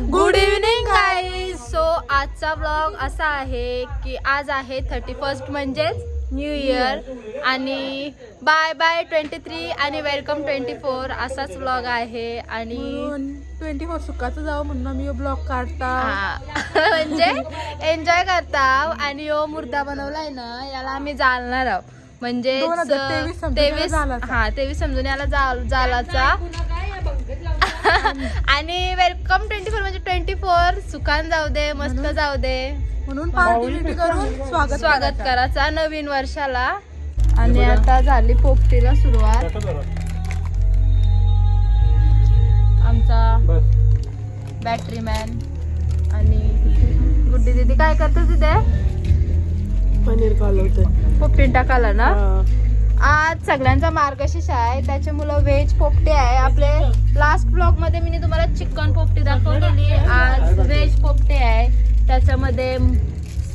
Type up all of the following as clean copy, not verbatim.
Good evening guys. So आजचा vlog असा आहे की आज आहे 31 म्हणजेच न्यू इयर आणि बाय बाय 23 आणि वेलकम 24 असाच व्लॉग आहे. आणि 24 सुखाचं जावं म्हणून मी ब्लॉग काढता म्हणजे एन्जॉय करता. आणि यो मुर्दा बनवलाय ना, याला आम्ही जालणार आहोत म्हणजे 23 समजून याला जालाचा. आणि वेलकम 24 म्हणजे 24 सुखान जाऊ दे, मस्त जाऊ दे म्हणून पार्टी करून स्वागत करायचा नवीन वर्षाला. आणि आता झाली पोपटीला सुरुवात. आमचा बॅटरी मॅन आणि गुड्डी दीदी काय करतो तिथे? पनीर कालवते. पोपटी टाकाला ना. आज सगळ्यांचा मार्गशीर्ष आहे, त्याच्या मुलं व्हेज पोपटी आहे. आपले लास्ट ब्लॉग मध्ये मी तुम्हाला चिकन पोपटी दाखवलेली, आज व्हेज पोपटी आहे. त्याच्यामध्ये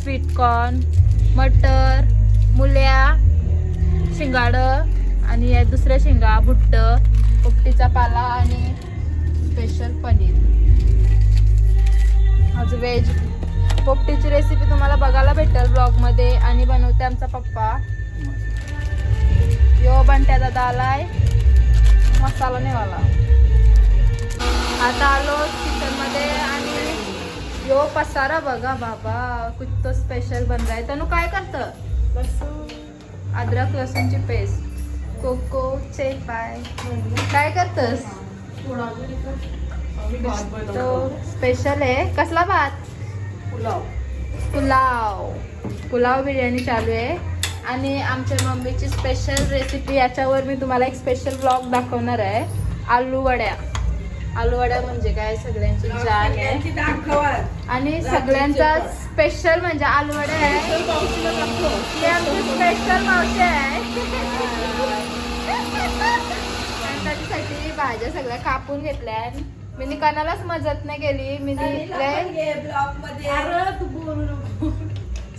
स्वीट कॉर्न, मटर, मुल्या, शिंगाड आणि या दुसऱ्या शेंगा, भुट्ट, पोपटीचा पाला आणि स्पेशल पनीर. आज व्हेज पोपटीची रेसिपी तुम्हाला बघायला भेटेल ब्लॉग मध्ये. आणि बनवते आमचा पप्पा. यो बंट्या दादा आलाय, मसाला नेवाला. आता आलो किचन मध्ये आणि यो पसारा बघा बाबा, कुछ तो स्पेशल बन रहा है. तनु काय करत? अद्रक लसूणची पेस्ट, कोको चे पाय. काय करतस? तो स्पेशल आहे. कसला भात? पुलाव बिर्याणी चालू आहे. आणि आमच्या मम्मीची स्पेशल रेसिपी, याच्यावर मी तुम्हाला एक स्पेशल ब्लॉग दाखवणार आहे. आलू वड्या म्हणजे काय सगळ्यांची जान आहे. आणि सगळ्यांचा स्पेशल म्हणजे आलू वड्या आहे. ते आमची स्पेशल मावशी आहे. त्याच्यासाठी भाज्या सगळ्या कापून घेतल्या. मी कोणालाच मदत नाही केली. मी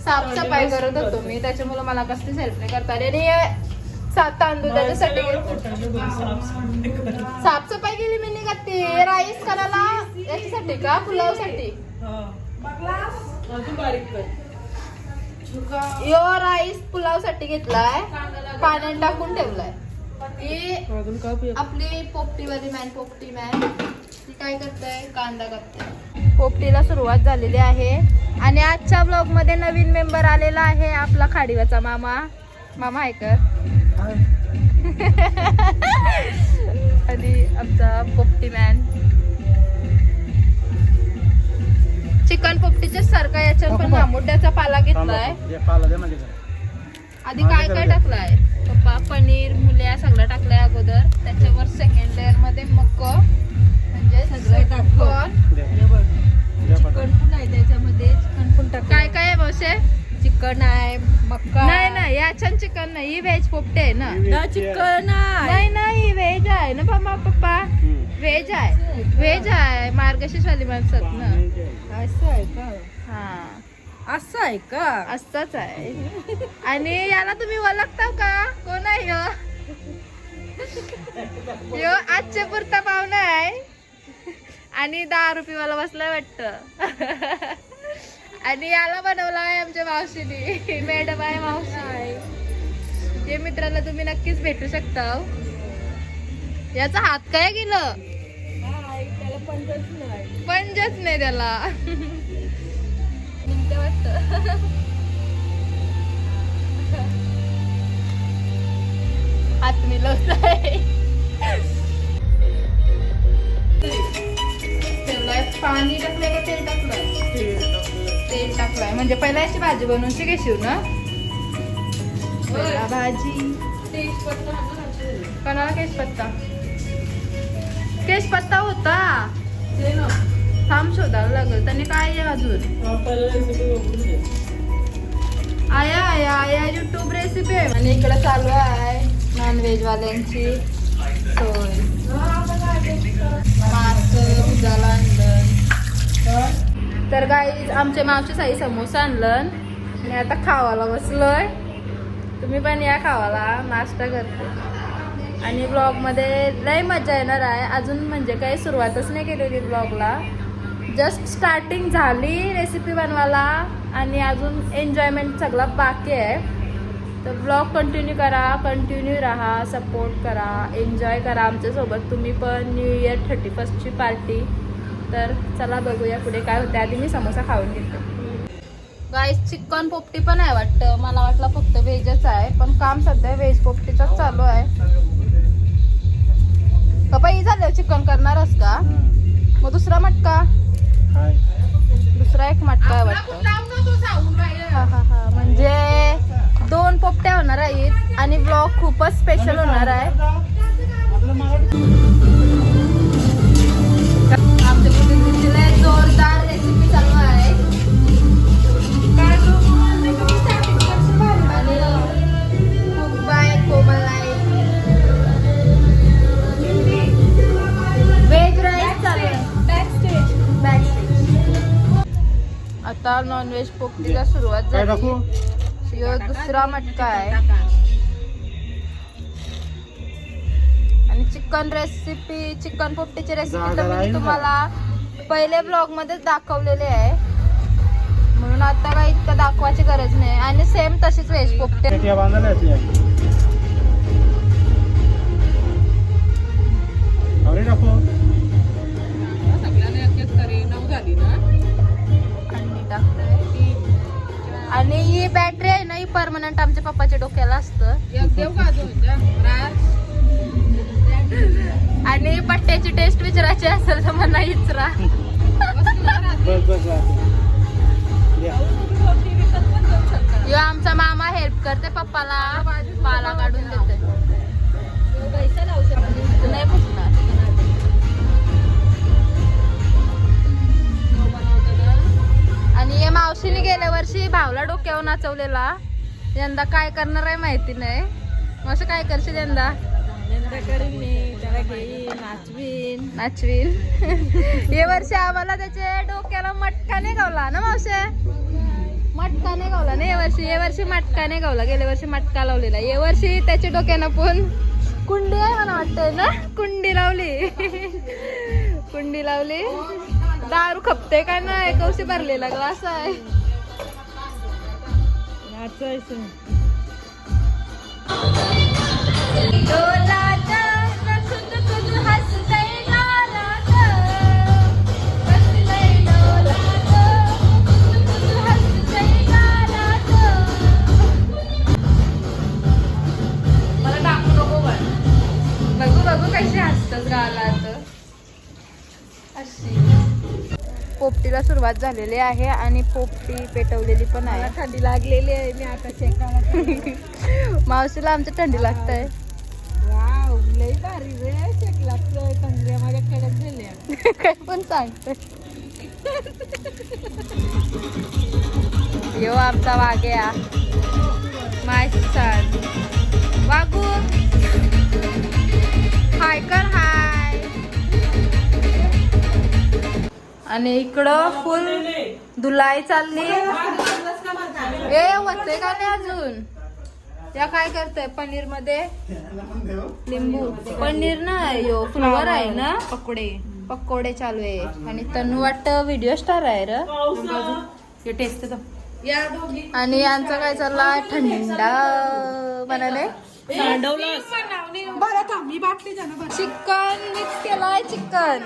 साफसफाई करत होतो मी, त्याच्यामुळे मला कसलीच हेल्प नाही करता आली. आणि तांदूळ त्याच्यासाठी साफसफाई केली मी. करते राईस करायला याच्यासाठी का पुलावसाठी. यो राईस पुलाव साठी घेतलाय, पाण्यात टाकून ठेवलाय. आपली पोपटीवाली पोपटी मॅन ती काय करते? कांदा करते. पोपटीला सुरुवात झालेली आहे. आणि आजच्या ब्लॉग मध्ये नवीन मेंबर आलेला आहे, आपला खाडीवाचा मामा. मामा आहे का? आणि आमचा पोपटी मॅन. चिकन पोपटीच्या सारखा याच्यात पण आंबोट्याचा पाला घेतलाय. आधी काय काय टाकलाय पप्पा? पनीर, मुल्या सगळं टाकलंय अगोदर. त्याच्यावर सेकंड लेअर मध्ये मक्क म्हणजे सगळं टाकून चिकन पण आहे त्याच्यामध्ये. चिकन पण टाक. काय काय आहे मावशे? चिकन आहे, मक्का नाही याच्यात चिकन नाही. ही व्हेज पोपटी आहे ना. चिकन नाही व्हेज आहे ना पप्पा. पप्पा व्हेज आहे मार्गशीर्ष वाली माणसात ना. असं आहे का? हा असं आहे का? असंच आहे. आणि याला तुम्ही ओळखता का? कोण आहे यो? आजच्या पुरता पाहुणा आहे आणि 10 रुपयेवाला बसलाय वाटत. आणि याला बनवला आहे आमच्या मावशीने. मॅडम आहे मावशी. हे मित्राला तुम्ही नक्कीच भेटू शकता. याचा हात काय गेलं? पंजच नाही त्याला. वाटत हात मिळवलाय. पाणी टाकलंय का तेल टाकलंय? तेल टाकलंय म्हणजे पहिला याची भाजी बनवून शिकेशिव ना. भाजी कोणाला केशपत्ता होता. थांब शोधावं लागल. त्याने काय आहे अजून? आया युट्यूब रेसिपी आहे. आणि इकडे चालू आहे नॉनव्हेज वाल्यांची सोय. तर गाईज आमच्या मावशी साई समोसा आणलं आणि आता खावाला बसलोय. तुम्ही पण या खावाला, नाश्ता करते. आणि ब्लॉग मध्ये लय मजा येणार आहे. अजून म्हणजे काही सुरुवातच नाही केलेली ब्लॉगला. जस्ट स्टार्टिंग झाली रेसिपी बनवायला आणि अजून एन्जॉयमेंट सगळा बाकी आहे. तर ब्लॉग कंटिन्यू करा, कंटिन्यू राहा, सपोर्ट करा, एन्जॉय करा आमच्यासोबत तुम्ही पण. New year 31st party. तर चला बघूया पुढे काय होते. आधी मी समोसा खाऊन घेते. गाईस चिकन पोपटी पण आहे वाटतं. मला वाटलं फक्त व्हेजच आहे, पण काम सध्या व्हेज पोपटीच चालू आहे. पप्पा झालं चिकन करणारच का? मग दुसरा मटका, दुसरा एक मटका आहे वाटतं. हा म्हणजे 2 पोपट्या होणार आहेत आणि ब्लॉग खूपच स्पेशल होणार आहे. आमच्या कुठे जोरदार रेसिपी चालू आहे. व्हेज राईस चालू आहे. आता नॉनव्हेज पोपटीला सुरुवात झाली. ह्यो दुसरा मटका आहे आणि चिकन रेसिपी, चिकन पोपटीची रेसिपी तर मी तुम्हाला पहिले ब्लॉग मध्ये दाखवलेले आहे, म्हणून आता काही इतकं दाखवायची गरज नाही. आणि सेम तशीच व्हेज पोपटी. आणि ही बॅटरी आहे ना, ही परमनंट आमच्या पप्पाच्या डोक्याला असतं. आणि पट्ट्याची टेस्ट विचारायची असेल तर मला विचारा. यो आमचा मामा हेल्प करते पप्पाला, पाला काढून देते. नाही पुसणार. आणि या मावशीने गेल्या वर्षी भावला डोक्यावर नाचवलेला. यंदा काय करणार आहे माहिती नाही. असं काय करशील यंदा? नाचवीन. या वर्षी आम्हाला त्याच्या डोक्याला मटका नाही गावला ना मावशे? मटका नाही गावला ना या वर्षी मटका नाही गावला. गेल्या वर्षी मटका लावलेला. या वर्षी त्याच्या डोक्यानं पण कुंडी आहे मला वाटतंय ना, कुंडी लावली. दारू खपते का नाही, कौशी भरलेला ग्लास आहे. मला टाकू नको पण. बघू कशी हसतच गालात. अशी पोपटीला सुरुवात झालेली आहे आणि पोपटी पेटवलेली पण आहे. थंडी लागलेली आहे. मी आता शेकाला मावशीला आमच्या थंडी लागत आहे. लई भारी रे शेक लागतोय. थंडी माझ्या कडक झाली. काय पण सांगते. यो आमचा वाग्या माय छान वागू. हाय कर हाय. आणि इकडं फुल धुलाई चालली. ए होते का नाही अजून? या काय करताय पनीर मध्ये? लिंबू पनीर ना, यो फ्लेवर आहे ना. पकोडे चालू आहे. आणि तनु वाटतं व्हिडिओ स्टार आहे र. टेस्ट आणि यांचं काय चाललाय? थंडा बनाले चिकन मिक्स केलाय. चिकन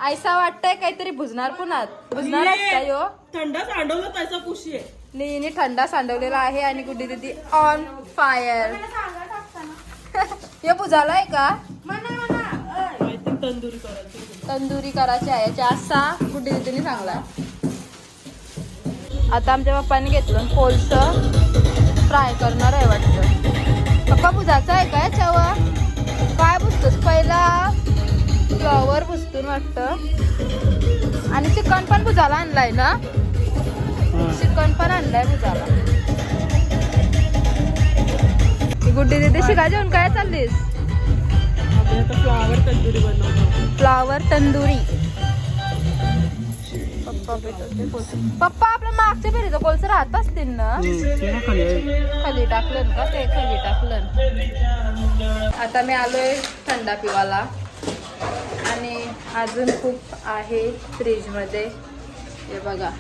ऐसा वाटतंय काहीतरी भुजणार पुन्हा. भुजणार का यो? थंडा सांडवलं त्याचा पुशी आहे. लीने थंडा सांडवलेला आहे आणि गुड्डी दीदी ऑन फायर. हे भुजालाय का? तंदुरी करायची आहे याच्या असा गुड्डी दीदीने सांगला. आता आमच्या पप्पाने घेतलं कोळस फ्राय करणार आहे वाटतं. पप्पा भुजाचा आहे का याच्यावर? काय भुजतोस? पहिला फ्लॉवर भुजतून वाटतं. आणि चिकन पण भुजाला आणलाय ना? चिकन पण आणलाय भुजाला. गुड्डी दीदी शिका जेवण काय चाललीस? फ्लावर तंदुरी बनवतो. फ्लावर तंदुरी. पप्पा आपल्या मागच्या फेरीचं कोळसं राहत असतील ना? खाली टाकलं का ते? खाली टाकलं. आता मी आलोय थंडा पिवाला आणि अजून खूप आहे फ्रीजमध्ये, हे बघा.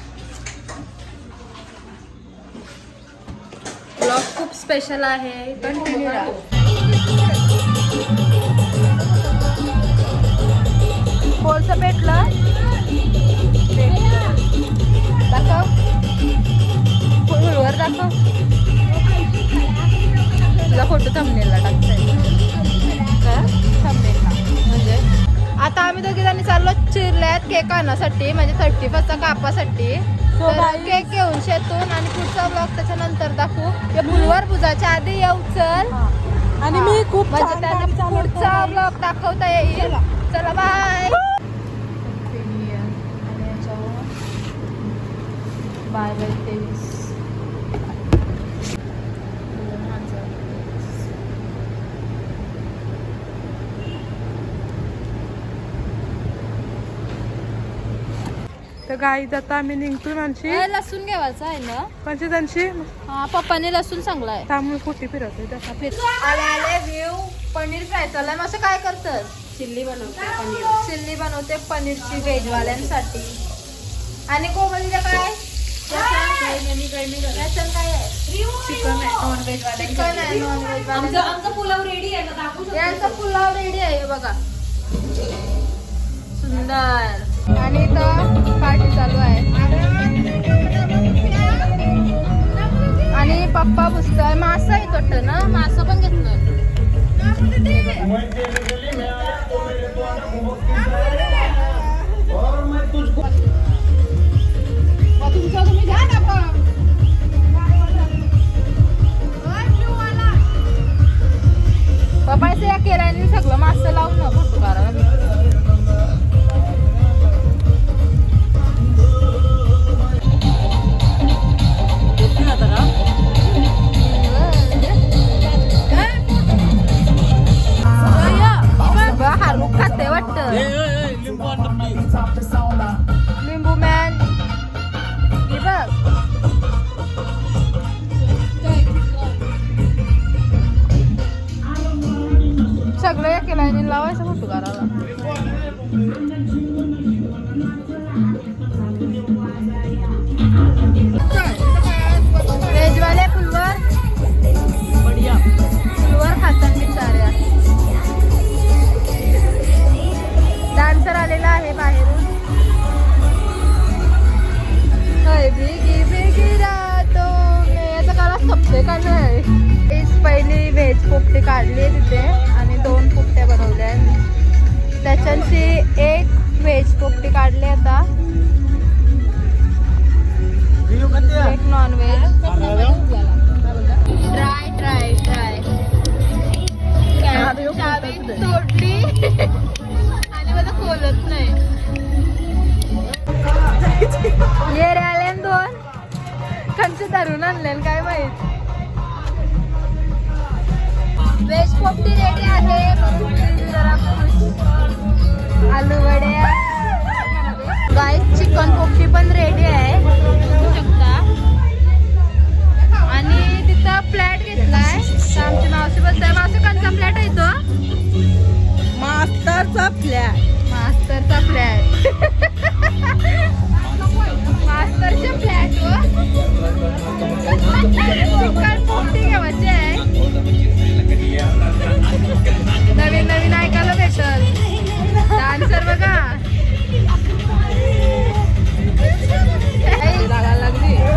ब्लॉग खूप स्पेशल आहे, कंटिन्यू राहा. कोणचं पेटलं दाखव, फुलवर दाखव. तुला फोटो थंबनेलला टाकता थंबनेलला. म्हणजे आता आम्ही दोघी जणी चाललो चिरल्यात केक आणण्यासाठी, म्हणजे 31st कापासाठी. तर केक घेऊन शेतून आणि पुढचा ब्लॉग त्याच्यानंतर दाखवू. हे फुलवर पुजाच्या आधी येऊ चल, आणि मी खूप म्हणजे त्यांना पुढचा ब्लॉग दाखवता येईल. चला बाय. Bye bye 23. तर गाईत आता आम्ही निघतो मानशी. लसूण घ्यायचं आहे ना, म्हणजे त्यांची हा पप्पाने लसूण चांगला तांबूळ कुठे फिरवते त्याचा फिर. आले आले व्ह्यू. पनीर फ्राय चाललंय. मग असं काय करतात? चिल्ली बनवते पनीरची व्हेजवाल्यांसाठी. आणि कोमलीला काय रसन काय आहे? चिकन आहे नॉनव्हेज. आमचा पुलाव रेडी आहे ना, दाखवू यांचा पुलाव रेडी आहे बघा, सुंदर. आणि इथं पार्टी चालू आहे आणि पप्पा पुसतोय. मासा आहे वाटतं ना, मासा पण घेतलं. पप्पाचं या केराने सगळं मासा लावून ना फोटो काढा. हारू खाते वाटतं. लिंबू मॅन हे बघ. सगळं एके लाईनीने लावायचं फोटो काढायला. व्हेजवाले फुलवर खातात बिचाऱ्या. डान्सर आलेला आहे बाहेरून. याचा काळात खपते का नाही. पहिली व्हेज पोपटी काढली तिथे आणि 2 पोपट्या बनवल्या. त्याच्याशी एक व्हेज पोपटी काढली. आता एक नॉन व्हेज. ट्राय चावी तोडली आणि मला खोलत नाही. ये रे आले 2 कंच धरून आणले काय माहित. व्हेज पोपटी रेडी आहे. जरा आलू वड्या. गाईस चिकन पोपटी पण रेडी आहे बघू शकता. आणि तिथं प्लेट घेतलाय. तर आमची मावशी बसताय. मावशी कोणता प्लेट आहे तो? मास्टरचा फ्लॅट. मास्तरचा फ्लॅट. मास्तरच्या फ्लॅट चिकन पोपटी घ्यायची आहे. नवीन नवीन ऐकायला भेटल. डान्सर बघा.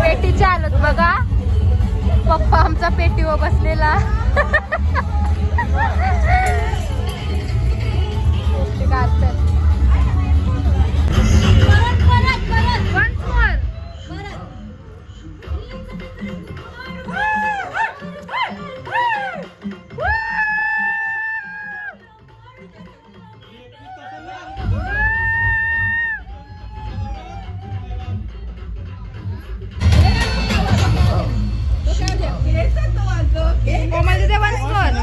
पेटीची हालत बघा. पप्पा आमचा पेटीवर बसलेला. कोमल दे once more.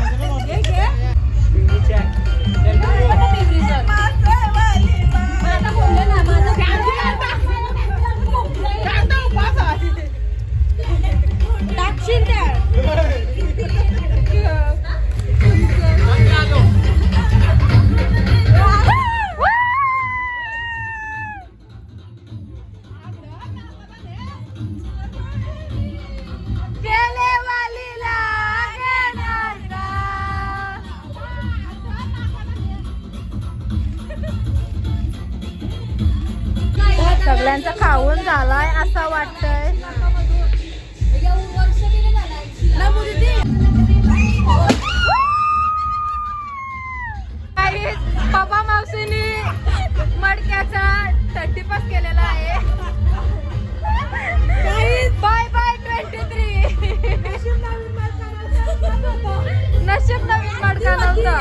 सगळ्यांचा खाऊन झालाय असं वाटतंय. पप्पा मावशीनी मडक्याचा 30+ केलेला आहे. Bye bye 23. नशीब नवीन मडका नव्हता.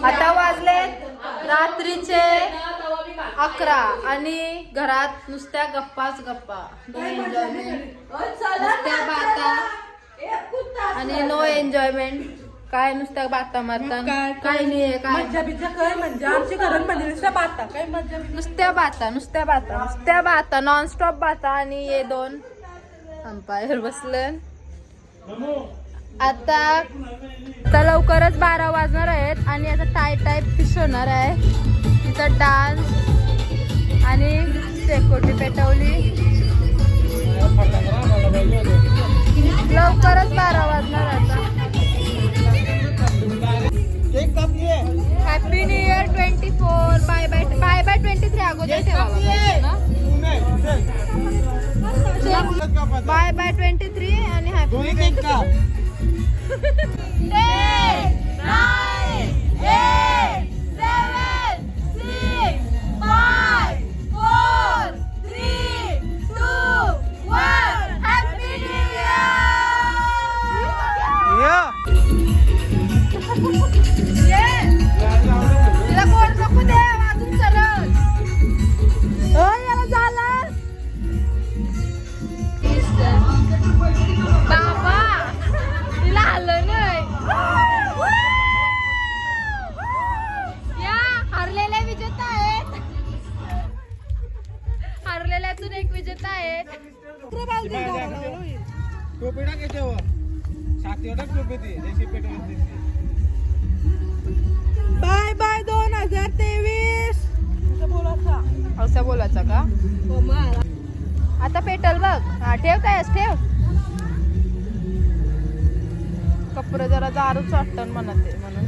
आता वाजले रात्रीचे 11 आणि घरात नुसत्या गप्पाच गप्पा. नुसत्या बाता आणि नो एन्जॉयमेंट. काय नुसत्या बाता मारता काय नाही. काय म्हणजे आमच्या घरांमध्ये नुसत्या बाता नॉनस्टॉप बाता. आणि हे 2 अंपायर बसलं. आता लवकरच 12 वाजणार आहेत आणि आता टाय फिश होणार आहे. तिथं डान्स आणि शेकोटी पेटवली. लवकरच 12 वाजणार आता. Happy new year 24. Bye bye 23 अगोदर ठेवावा. बाय बाय 23 आणि हॅपी 10, 9, 8, 7, 6, 5, 4, 3, 2, 1. Happy new year. तिला कोण नको दे अजून सरळ. याला झालं बाबा. तिला आलं नाही. या हरलेल्या विजेता आहेत. हरलेल्यातून एक विजेता आहे. Bye bye 2023. असं बोलायचं का? आता पेटल बघ. हा ठेव. काय ठेव. कपडे जरा दारूच वाटतं म्हणते म्हणून.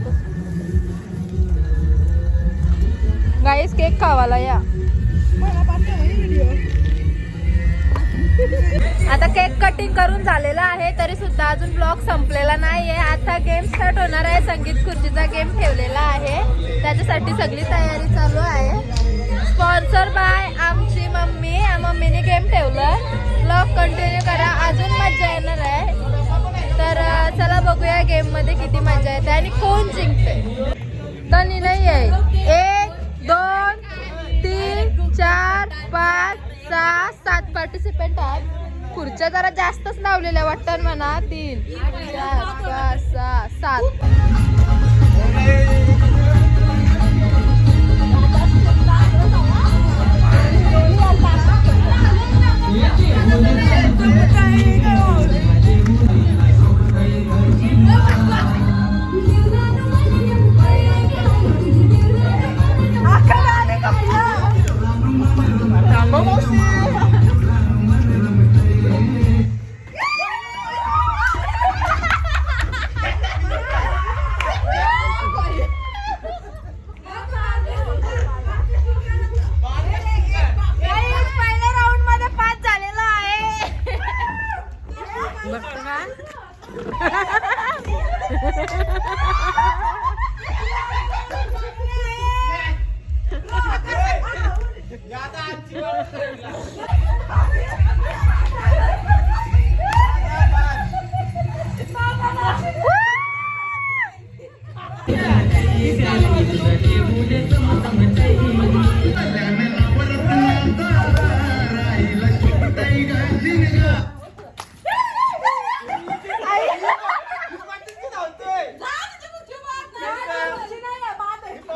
गाईस केक खावाला या. आता केक कटिंग करून झालेला आहे तरी सुद्धा अजून ब्लॉग संपलेला नाहीये. आता गेम स्टार्ट होणार आहे. संगीत खुर्चीचा गेम ठेवलेला आहे. त्याच्यासाठी सगळी तयारी चालू आहे. स्पॉन्सर बाय आमची मम्मीने गेम ठेवलं. ब्लॉग कंटिन्यू करा. अजून मजा येणार आहे. तर चला बघूया गेम मध्ये किती मजा येते आणि कोण जिंकते. तनी नाही आहे. 1, 2, 3, 4, 5, 6, 7 पार्टिसिपेंट आहेत. खुर्च्या जरा जास्तच लावलेल्या वाटतात म्हणा. 3, 4, 5, 6, 7.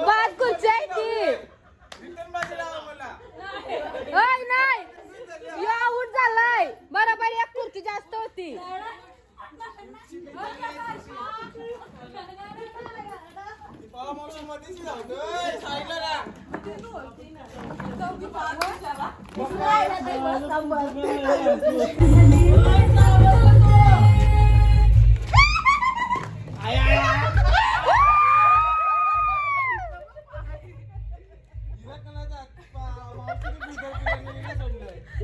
बात कुठची आहे ती? ओय, नाही यो आऊट झालाय. बरोबर एक खुर्ची जास्त होती.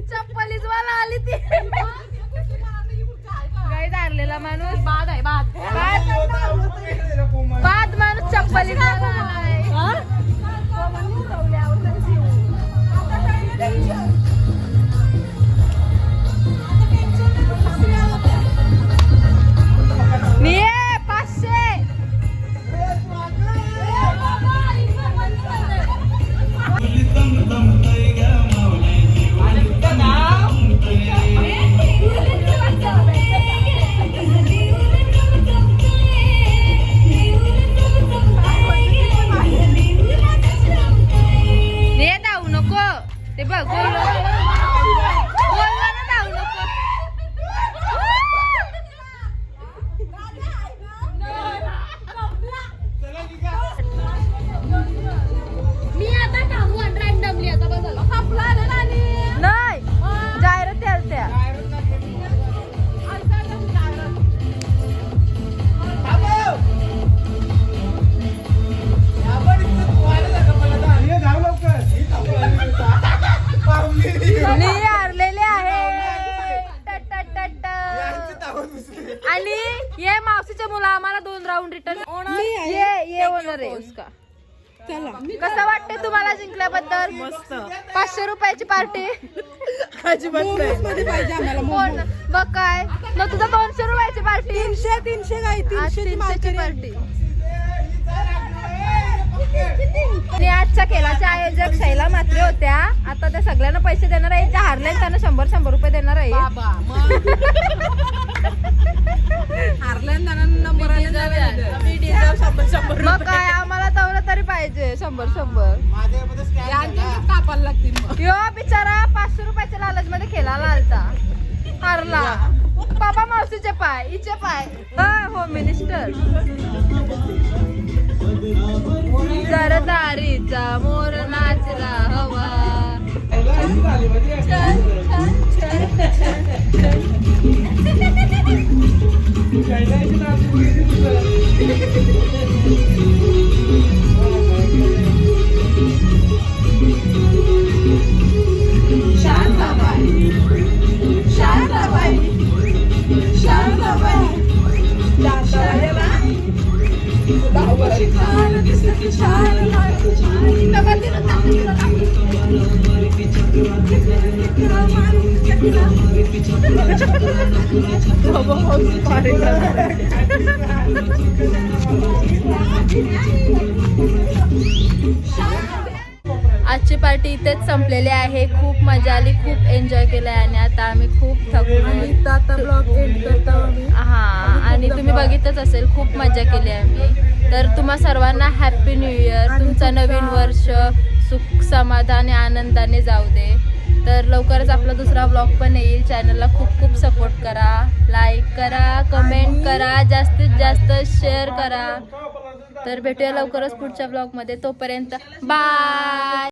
चप्पलीच मला आली ती. गाई धारलेला माणूस बाद आहे. बाद माणूस चप्पलीच मला आलाय. निये 500. निये धावू नको. ते बघ बोललो ना धावू नको. मी आता थांबू रॅन्डमली आता बदल नाही जाहिरात यालत्या. मी हारलेले आहे. टट, टट, टट. आणि ये मावशीचे मुलं आम्हाला 2 राऊंड रिटर्न ये होणार आहे उसका. चला कसं वाटते तुम्हाला जिंकल्याबद्दल? 500 रुपयाची पार्टी. मध्ये पाहिजे आम्हाला कोण बघ काय मग तुझं 200 रुपयाची पार्टी. 300 काय 300 पार्टी. आणि आजच्या खेळाच्या आयोजक शैला म्हात्रे होत्या. आता त्या सगळ्यांना पैसे देणार आहे. ज्या हारल्या त्यांना 100 रुपये देणार आहे. मग काय आम्हाला तेवढं तरी पाहिजे 100. कापायला लागतील. यो बिचारा 500 रुपयाच्या लालच मध्ये खेळायला आलता. हारला. बाबा मावशीचे पाय हिचे पाय. Home minister. सरदारीचा मोर नाचला हवा. आजची पार्टी इथेच संपलेली आहे. खूप मजा आली, खूप एन्जॉय केलं आणि आता आम्ही खूप थकलो. आता ब्लॉग एंड करतो आम्ही. हा आणि तुम्ही बघितच असेल खूप मजा केली आम्ही. तर तुम्हा सर्वांना हॅपी न्यू इयर. तुमचं नवीन वर्ष सुख समाधान आणि आनंदाने जाऊ दे. तर लवकरच आपला दुसरा व्लॉग पण येईल. चॅनलला खूप खूप सपोर्ट करा, लाईक करा, कमेंट करा, जास्तीत जास्त शेअर करा. तर भेटूया लवकरच पुढच्या व्लॉगमध्ये. तोपर्यंत बाय.